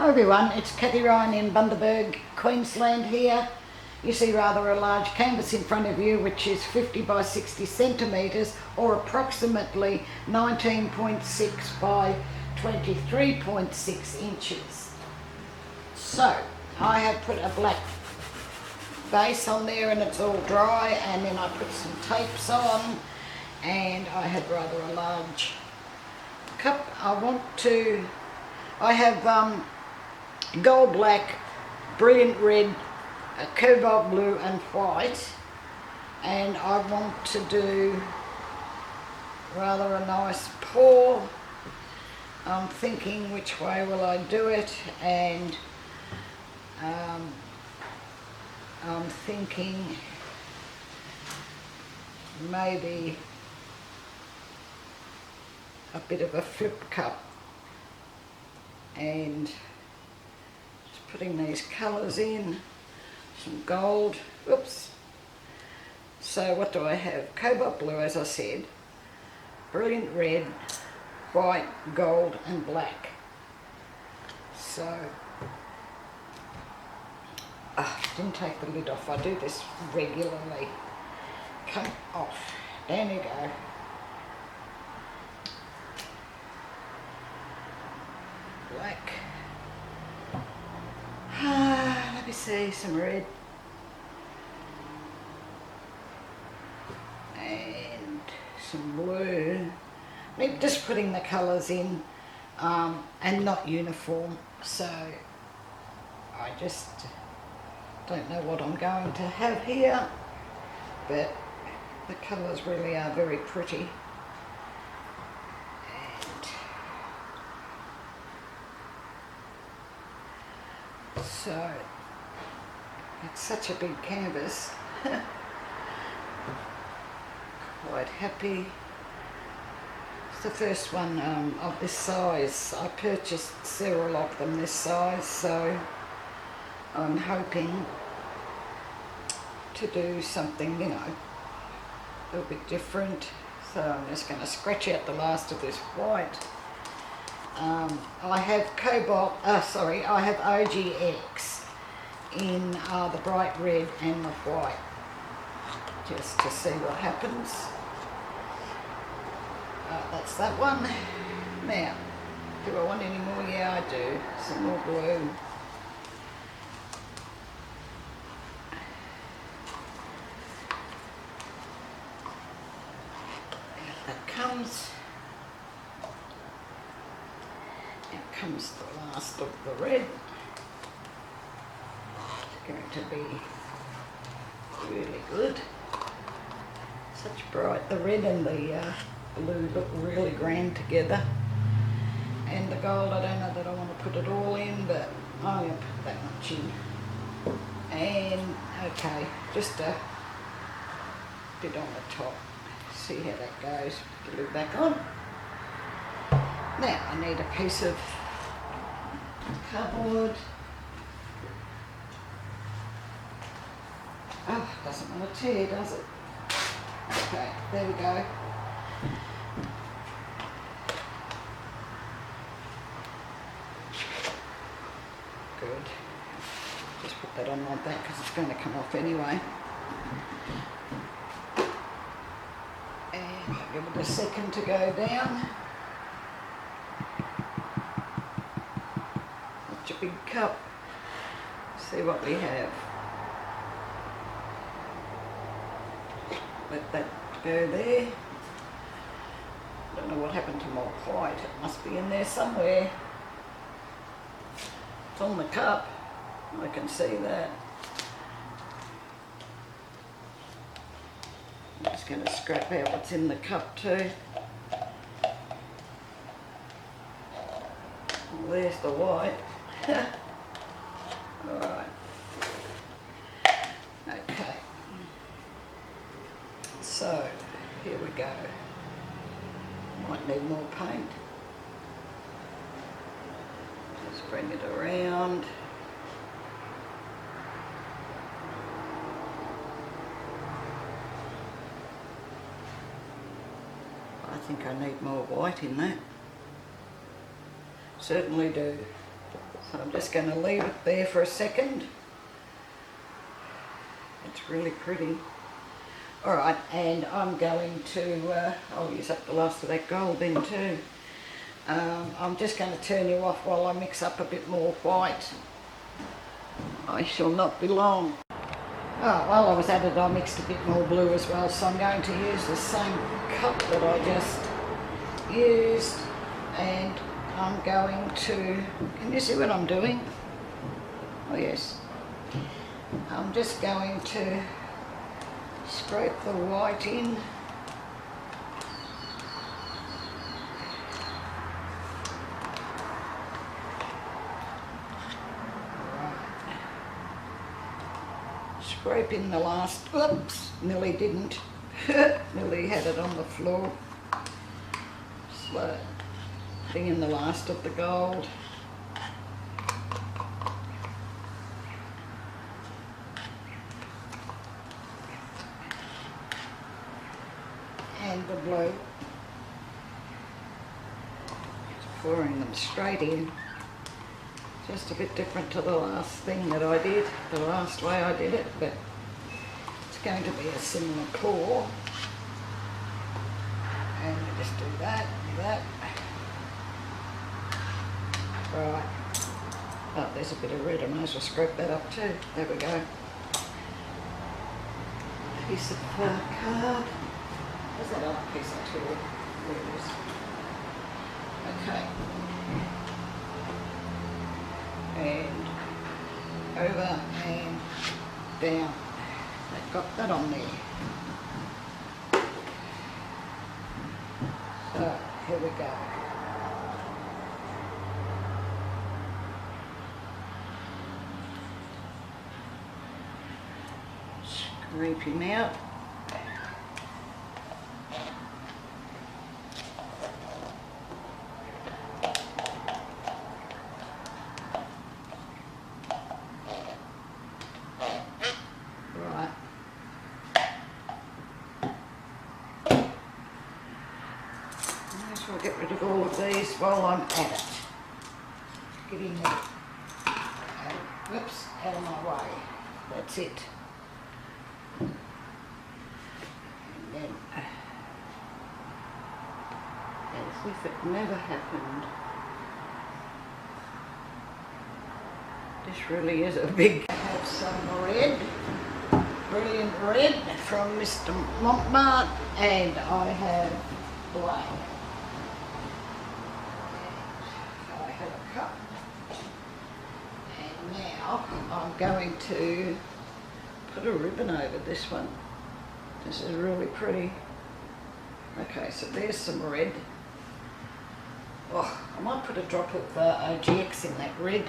Hi everyone, it's Kathie Ryan in Bundaberg, Queensland here. You see rather a large canvas in front of you which is 50 by 60 centimetres or approximately 19.6 by 23.6 inches. So I have put a black base on there and it's all dry, and then I put some tapes on, and I had rather a large cup. I have gold black, brilliant red, cobalt blue and white, and I want to do rather a nice pour. I'm thinking which way will I do it, and I'm thinking maybe a bit of a flip cup, and just putting these colours in, some gold, oops. So what do I have? Cobalt blue, as I said, brilliant red, white, gold and black. So, didn't take the lid off. I do this regularly. Come off. There you go. Black. Let me see, some red. And some blue. I'm just putting the colours in and not uniform, so I just don't know what I'm going to have here, but the colours really are very pretty. And so it's such a big canvas. Quite happy. It's the first one of this size. I purchased several of them this size, so I'm hoping to do something, you know, a little bit different. So I'm just going to scratch out the last of this white. I have I have OGX in the bright red and the white, just to see what happens. That's that one. Now, do I want any more? Yeah, I do. Some more blue. Out comes the last of the red. It's going to be really good. Such bright, the red and the blue look really grand together. And the gold, I don't know that I want to put it all in, but I'm going to put that much in. And okay, just a bit on the top. See how that goes. Glue back on. Now I need a piece of cardboard. Oh, doesn't want to tear, does it? Okay, there we go. Good. Just put that on like that because it's going to come off anyway. And I'll give it a second to go down. Such a big cup. See what we have. Let that go there. Don't know what happened to my white. It must be in there somewhere. It's on the cup. I can see that. I'm just going to scrap out what's in the cup too. Well, there's the white. Alright. Okay. So, here we go. Might need more paint. Just bring it around. I think I need more white in that. Certainly do. So I'm just going to leave it there for a second. It's really pretty. Alright, and I'm going to, I'll use up the last of that gold then too. I'm just going to turn you off while I mix up a bit more white. I shall not be long. Oh, while I was at it I mixed a bit more blue as well, so I'm going to use the same cup that I just used, and I'm going to, can you see what I'm doing? Oh yes. I'm just going to scrape the white in. Scrape in the last, oops, nearly didn't, nearly had it on the floor. Slow, putting in the last of the gold. And the blue. Just pouring them straight in. Just a bit different to the last thing that I did, the last way I did it, but it's going to be a similar pour. And we just do that, that. Right. Oh, there's a bit of red, I might as well scrape that up too. There we go. Piece of card. Where's that other piece of tool? There it is. Okay. And over and down. I've got that on there. So here we go. Scrape him out. I'll get rid of all of these while I'm at it. Get in there. Whoops, out of my way. That's it. And then, as if it never happened. This really is a big... I have some red, brilliant red from Mr. Montmart, and I have black. Cup. And now I'm going to put a ribbon over this one. This is really pretty. Okay, so there's some red. Oh, I might put a drop of OGX in that red.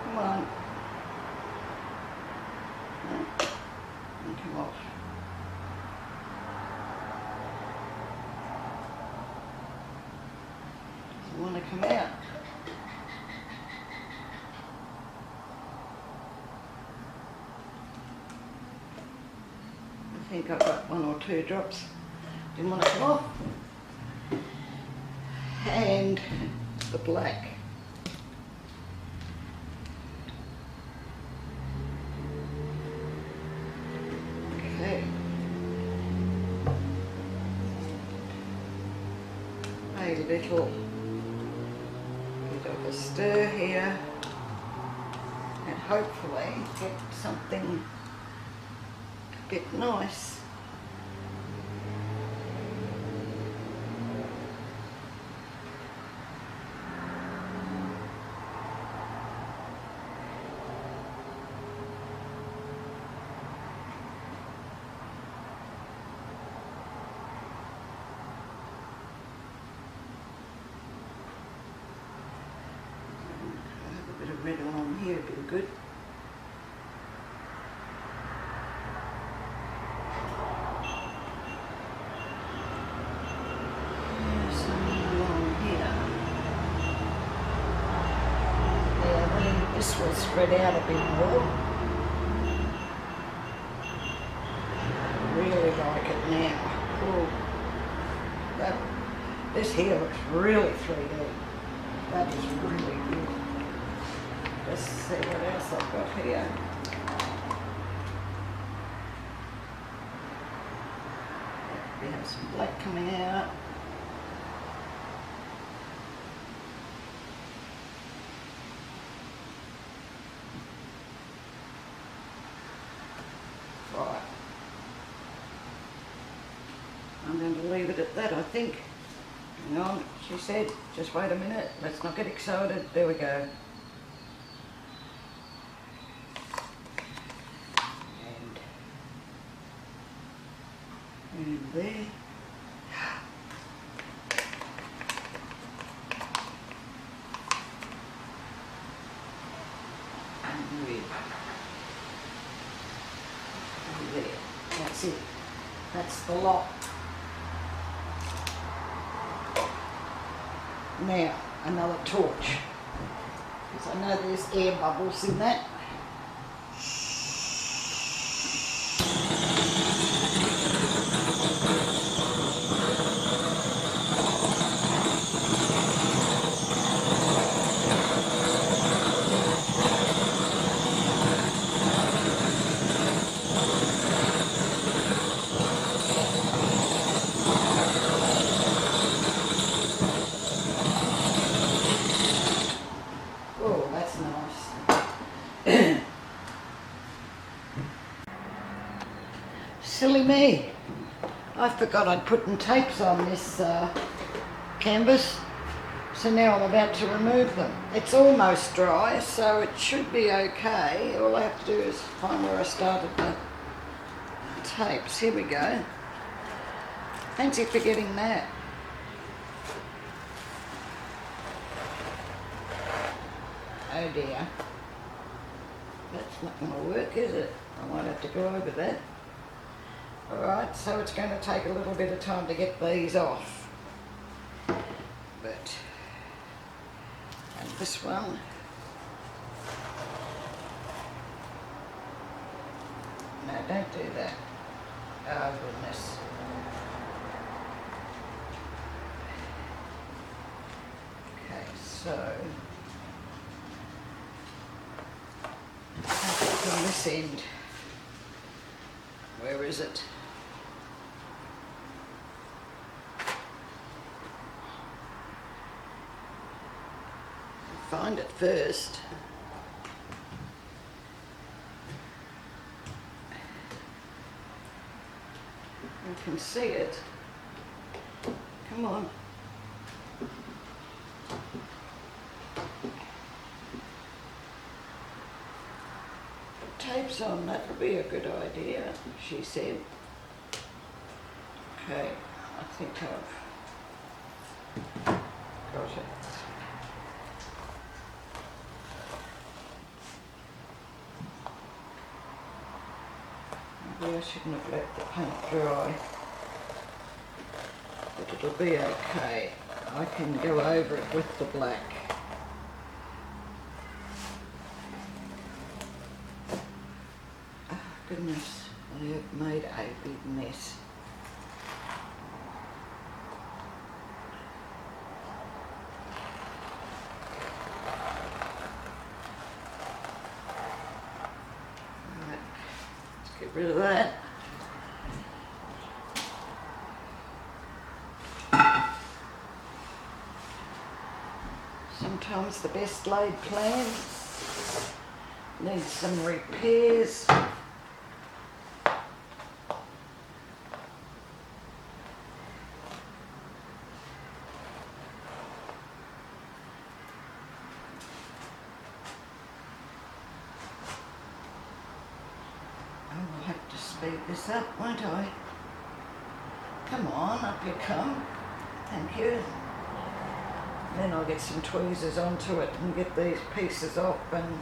Come on. No. Come off. Want to come out. I think I've got 1 or 2 drops. Didn't want to come off. And the black. Okay. A little of a stir here, and hopefully get something a bit nice. Red along here would be good. Some along here. Yeah, this will spread out a bit more. I really like it now. Cool. here looks really 3D. That is really good. Let's see what else I've got here. We have some black coming out. Right. I'm going to leave it at that, I think. Hang on, she said, just wait a minute, let's not get excited. There we go. And there. And there. And there. That's it. That's the lot. Now, another torch. Because I know there's air bubbles in that. Silly me. I forgot I'd put in tapes on this canvas, so now I'm about to remove them. It's almost dry, so it should be okay. All I have to do is find where I started the tapes. Here we go. Fancy forgetting that. Oh dear. That's not going to work, is it? I might have to go over that. Alright, so it's going to take a little bit of time to get these off. But, and this one. No, don't do that. Oh goodness. Okay, so, from this end. Where is it? Find it first. You can see it. Come on. Tapes on, that would be a good idea, she said. Okay, I think I've got it. Maybe I shouldn't have let the paint dry, but it'll be okay. I can go over it with the black. Oh goodness, I have made a big mess. Get rid of that. Sometimes the best laid plans need some repairs. Oh, I'll have to speed this up, won't I? Come on, up you come. Thank you. Then I'll get some tweezers onto it and get these pieces off. And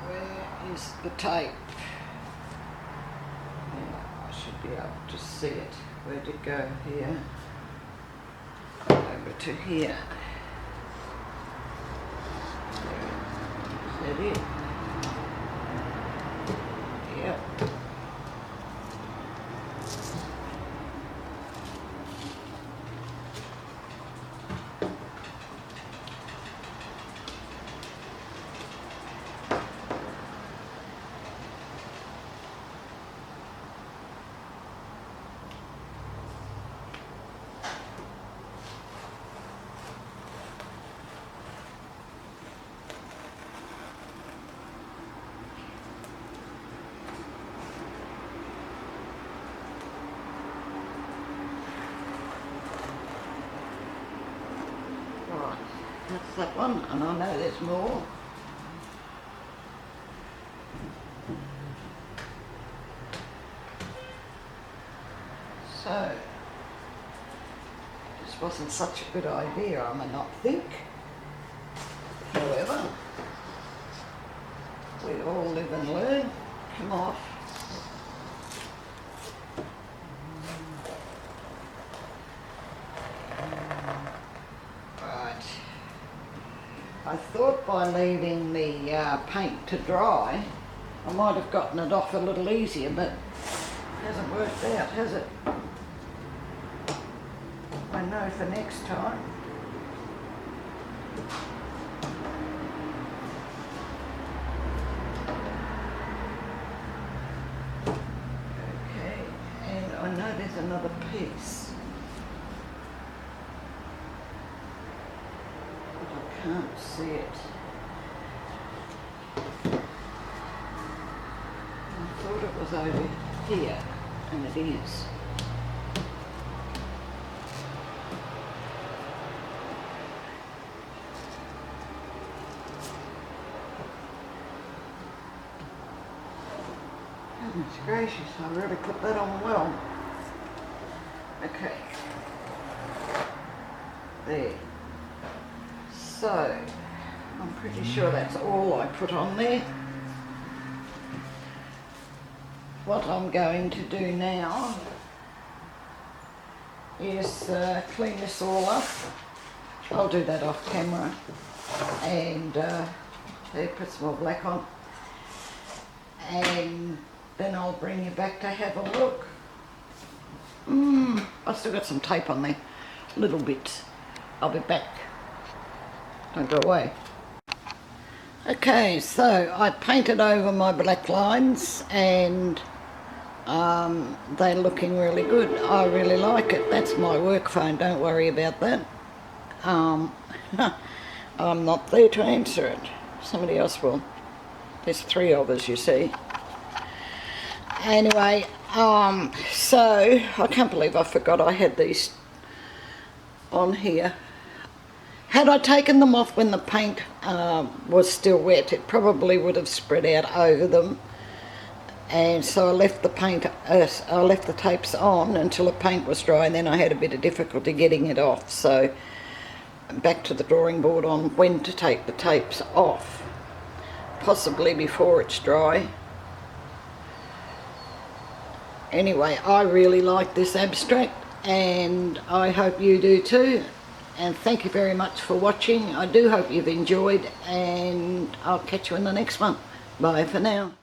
where is the tape? Yeah, I should be able to see it. Where'd it go? Here. Over to here. Is that it? Yep. That's that one, and I know there's more. So, this wasn't such a good idea, I may not think. However, we all live and learn. Come off. Right. I thought by leaving the paint to dry, I might have gotten it off a little easier, but it hasn't worked out, has it? I know for next time. Okay, and I know there's another piece, but I can't see it. I thought it was over here, and it is. Goodness gracious, I really put that on well. Okay. There. So, I'm pretty sure that's all I put on there. What I'm going to do now is clean this all up. I'll do that off camera. And there, put some more black on. And then I'll bring you back to have a look. I've still got some tape on there, a little bit. I'll be back. Don't go away. Okay, so I painted over my black lines and they're looking really good. I really like it. That's my work phone, don't worry about that. I'm not there to answer it. Somebody else will. There's 3 of us, you see. Anyway, so I can't believe I forgot I had these on here. Had I taken them off when the paint was still wet, it probably would have spread out over them. And so I left the tapes on until the paint was dry, and then I had a bit of difficulty getting it off. So back to the drawing board on when to take the tapes off, possibly before it's dry. Anyway, I really like this abstract and I hope you do too. And thank you very much for watching. I do hope you've enjoyed, and I'll catch you in the next one. Bye for now.